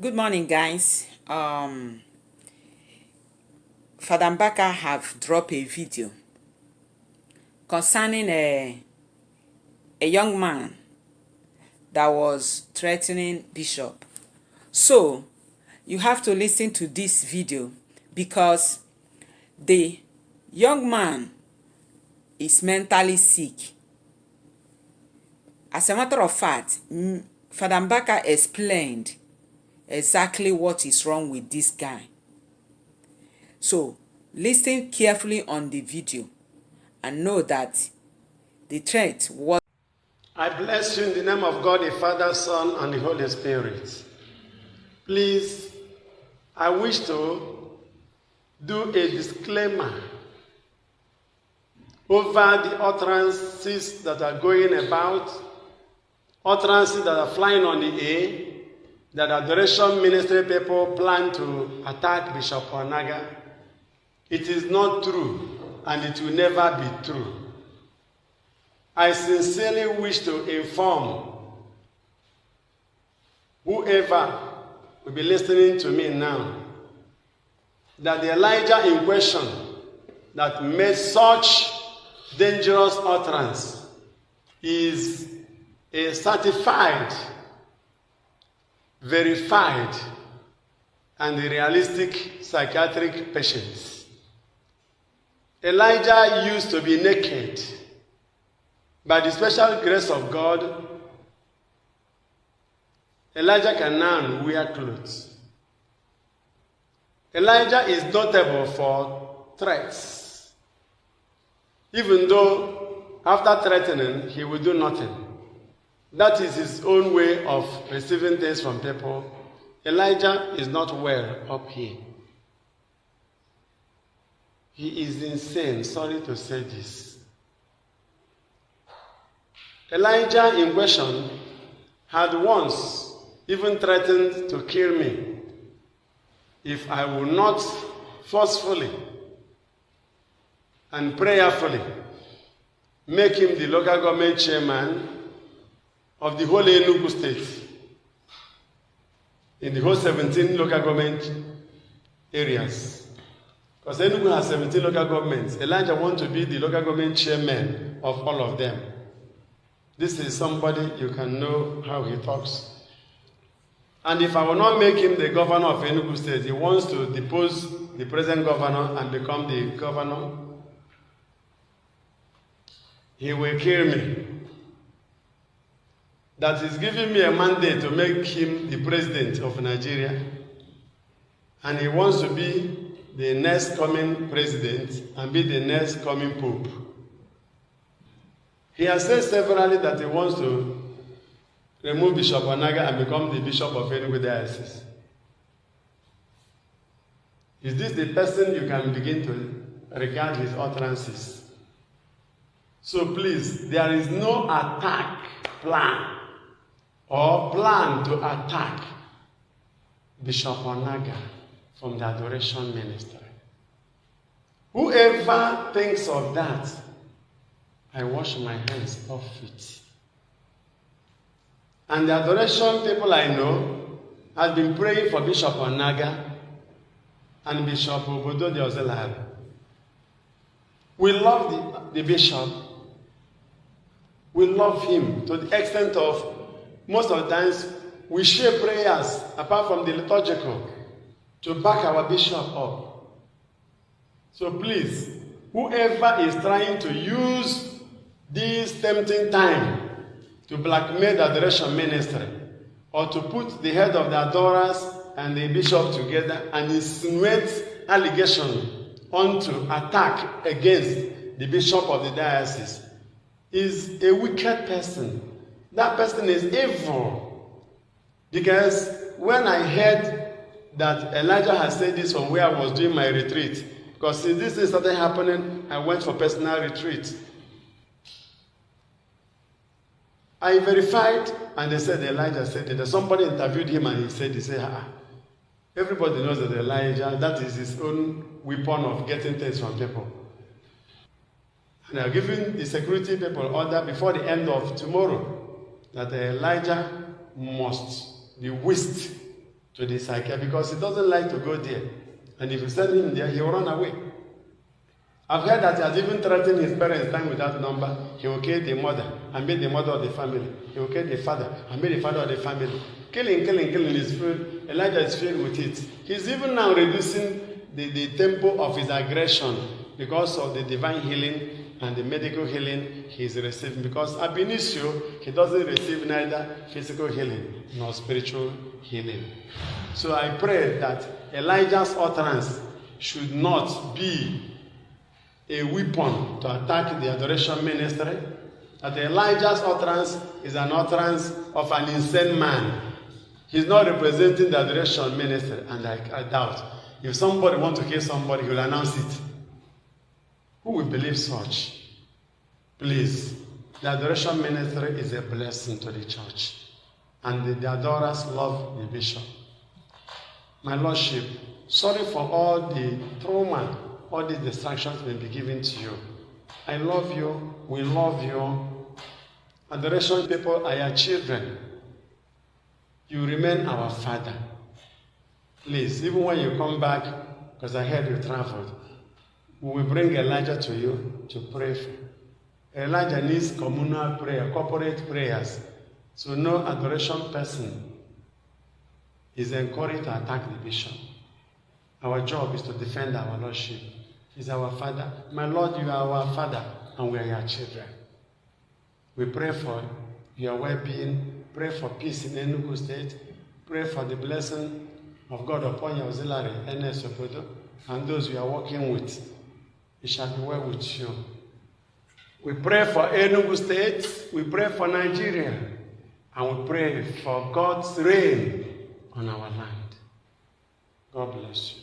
Good morning, guys. Father MBaKa have dropped a video concerning a young man that was threatening Bishop. So you have to listen to this video because the young man is mentally sick. As a matter of fact, Father MBaKa explained exactly what is wrong with this guy. So listen carefully on the video and know that the threat was. I bless you in the name of God, the Father, Son, and the Holy Spirit. Please, I wish to do a disclaimer over the utterances that are going about, utterances that are flying on the air, that adoration ministry people plan to attack Bishop Onaga. It is not true, and it will never be true. I sincerely wish to inform whoever will be listening to me now that the Elijah in question that made such dangerous utterance is a certified, verified, and realistic psychiatric patient. Elijah used to be naked. By the special grace of God, Elijah can now wear clothes. Elijah is notable for threats. Even though after threatening, he will do nothing. That is his own way of receiving things from people. Elijah is not well up here. He is insane, sorry to say this. Elijah in question had once even threatened to kill me if I would not forcefully and prayerfully make him the local government chairman of the whole Enugu state, in the whole 17 local government areas. Because Enugu has 17 local governments. Elijah wants to be the local government chairman of all of them. This is somebody you can know how he talks. And if I will not make him the governor of Enugu state, he wants to depose the present governor and become the governor. He will kill me. That is giving me a mandate to make him the president of Nigeria. And he wants to be the next coming president and be the next coming pope. He has said severally that he wants to remove Bishop Onaga and become the bishop of Enugu diocese. Is this the person you can begin to regard his utterances? So please, there is no attack plan or plan to attack Bishop Onaga from the adoration ministry. Whoever thinks of that, I wash my hands off it. And the adoration people I know have been praying for Bishop Onaga and Bishop Obodo de Ozelari. We love the bishop. We love him to the extent of most of the times we share prayers apart from the liturgical to back our bishop up. So please, whoever is trying to use this tempting time to blackmail the adoration ministry or to put the head of the adorers and the bishop together and insinuate allegation onto attack against the bishop of the diocese is a wicked person. That person is evil. Because when I heard that Elijah had said this from where I was doing my retreat, because since this thing started happening, I went for personal retreat. I verified, and they said Elijah said it. Somebody interviewed him, and he said, everybody knows that Elijah, that is his own weapon of getting things from people. And I've given the security people order before the end of tomorrow that Elijah must be whisked to the psychiatrist because he doesn't like to go there. And if you send him there, he will run away. I've heard that he has even threatened his parents time with that number. He will kill the mother and be the mother of the family. He will kill the father and be the father of the family. Killing is filled. Elijah is filled with it. He's even now reducing the tempo of his aggression because of the divine healing and the medical healing he's receiving. Because ab initio, he doesn't receive neither physical healing nor spiritual healing. So I pray that Elijah's utterance should not be a weapon to attack the adoration ministry. That Elijah's utterance is an utterance of an insane man. He's not representing the adoration ministry, and I doubt. If somebody wants to kill somebody, he will announce it. Who will believe such? Please, the adoration ministry is a blessing to the church. And the adorers love the bishop. My Lordship, sorry for all the trauma, all these distractions may be given to you. I love you. We love you. Adoration people are your children. You remain our father. Please, even when you come back, because I heard you traveled, we will bring Elijah to you to pray for. Elijah needs communal prayer, corporate prayers. So no adoration person is encouraged to attack the bishop. Our job is to defend our Lordship. He's our Father. My Lord, you are our Father, and we are your children. We pray for your well-being. Pray for peace in Enugu State. Pray for the blessing of God upon your auxiliary, Ernest Obodo, and those you are working with. It shall be well with you. We pray for Enugu State. We pray for Nigeria. And we pray for God's reign on our land. God bless you.